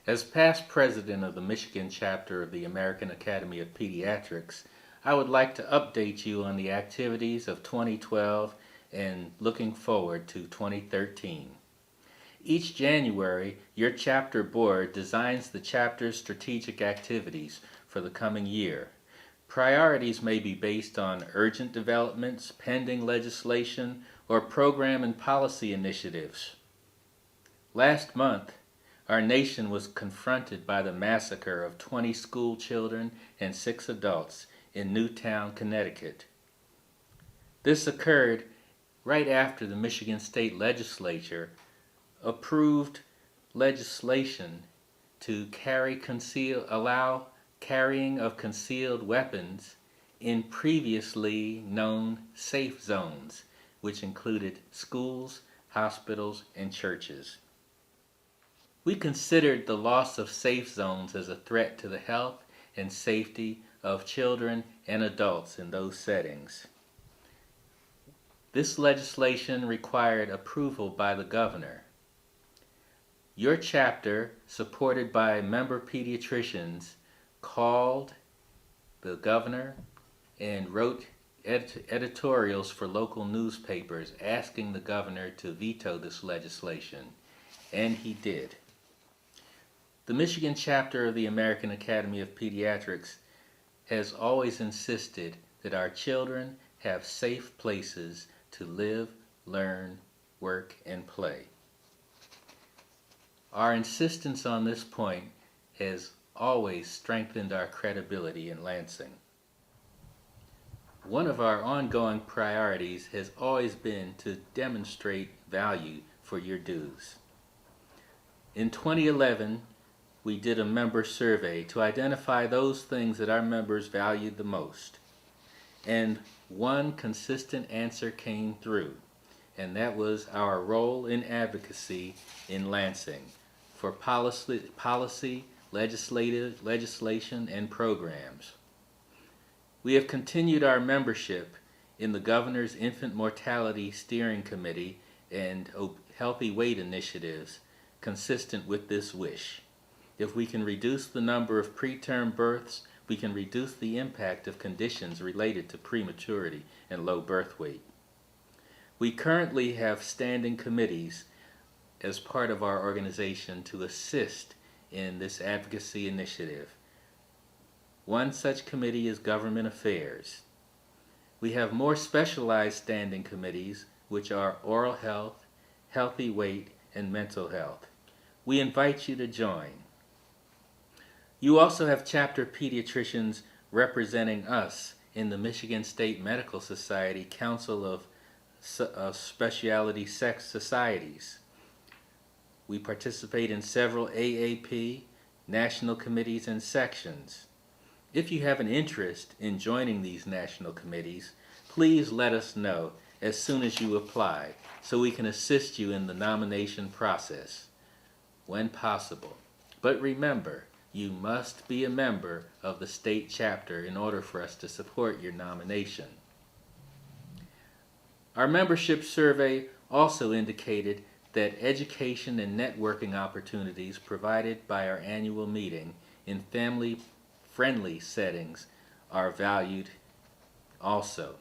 As past president of the Michigan chapter of the American Academy of Pediatrics, I would like to update you on the activities of 2012 and looking forward to 2013. Each January, your chapter board designs the chapter's strategic activities for the coming year. Priorities may be based on urgent developments, pending legislation, or program and policy initiatives. Last month, our nation was confronted by the massacre of 20 school children and 6 adults in Newtown, Connecticut. This occurred right after the Michigan State Legislature approved legislation to allow carrying of concealed weapons in previously known safe zones, which included schools, hospitals, and churches. We considered the loss of safe zones as a threat to the health and safety of children and adults in those settings. This legislation required approval by the governor. Your chapter, supported by member pediatricians, called the governor and wrote editorials for local newspapers asking the governor to veto this legislation, and he did. The Michigan chapter of the American Academy of Pediatrics has always insisted that our children have safe places to live, learn, work, and play. Our insistence on this point has always strengthened our credibility in Lansing. One of our ongoing priorities has always been to demonstrate value for your dues. In 2011, we did a member survey to identify those things that our members valued the most. And one consistent answer came through, and that was our role in advocacy in Lansing for policy, legislation, and programs. We have continued our membership in the Governor's Infant Mortality Steering Committee and Healthy Weight initiatives consistent with this wish. If we can reduce the number of preterm births, we can reduce the impact of conditions related to prematurity and low birth weight. We currently have standing committees as part of our organization to assist in this advocacy initiative. One such committee is Government Affairs. We have more specialized standing committees, which are Oral Health, Healthy Weight, and Mental Health. We invite you to join. You also have chapter pediatricians representing us in the Michigan State Medical Society Council of Specialty Sex Societies. We participate in several AAP, national committees, and sections. If you have an interest in joining these national committees, please let us know as soon as you apply so we can assist you in the nomination process when possible. But remember, you must be a member of the state chapter in order for us to support your nomination. Our membership survey also indicated that education and networking opportunities provided by our annual meeting in family-friendly settings are valued also.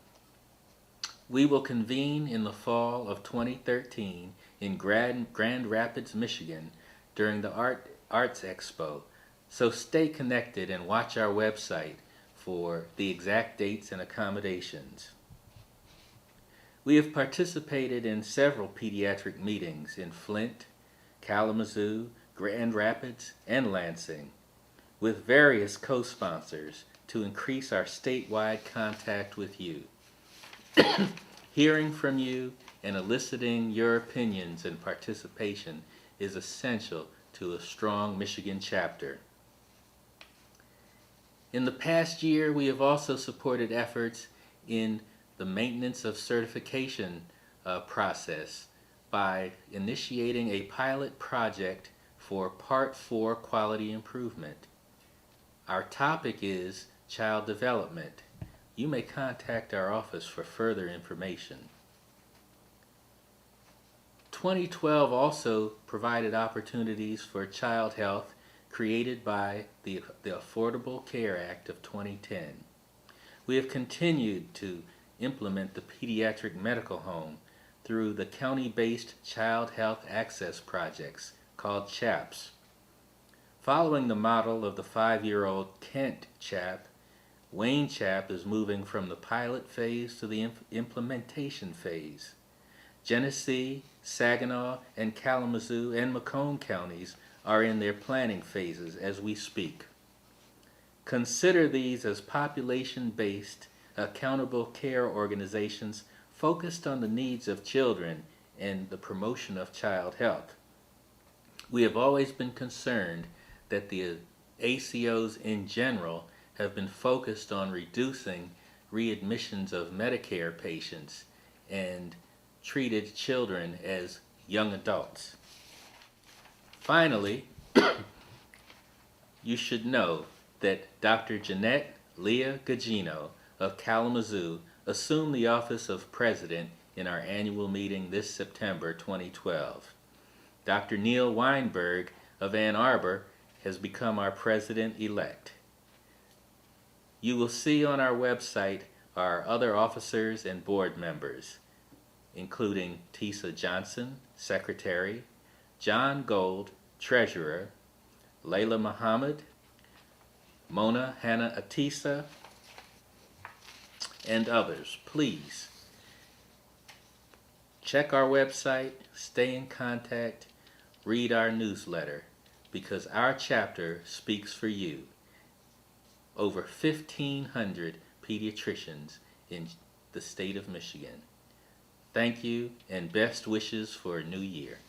We will convene in the fall of 2013 in Grand Rapids, Michigan during the Arts Expo. So stay connected and watch our website for the exact dates and accommodations. We have participated in several pediatric meetings in Flint, Kalamazoo, Grand Rapids, and Lansing, with various co-sponsors to increase our statewide contact with you. Hearing from you and eliciting your opinions and participation is essential to a strong Michigan chapter. In the past year, we have also supported efforts in the maintenance of certification process by initiating a pilot project for Part 4 quality improvement. Our topic is child development. You may contact our office for further information. 2012 also provided opportunities for child health created by the Affordable Care Act of 2010. We have continued to implement the Pediatric Medical Home through the county-based Child Health Access Projects called CHAPS. Following the model of the 5-year-old Kent CHAP, Wayne CHAP is moving from the pilot phase to the implementation phase. Genesee, Saginaw, and Kalamazoo and Macomb counties are in their planning phases as we speak. Consider these as population-based, accountable care organizations focused on the needs of children and the promotion of child health. We have always been concerned that the ACOs in general have been focused on reducing readmissions of Medicare patients and treated children as young adults. Finally, you should know that Dr. Jeanette Leah Gugino of Kalamazoo assumed the office of president in our annual meeting this September 2012. Dr. Neil Weinberg of Ann Arbor has become our president-elect. You will see on our website our other officers and board members, including Tisa Johnson, Secretary, John Gold, Treasurer, Layla Muhammad, Mona Hannah Atisa, and others. Please check our website, stay in contact, read our newsletter, because our chapter speaks for you. Over 1,500 pediatricians in the state of Michigan. Thank you and best wishes for a new year.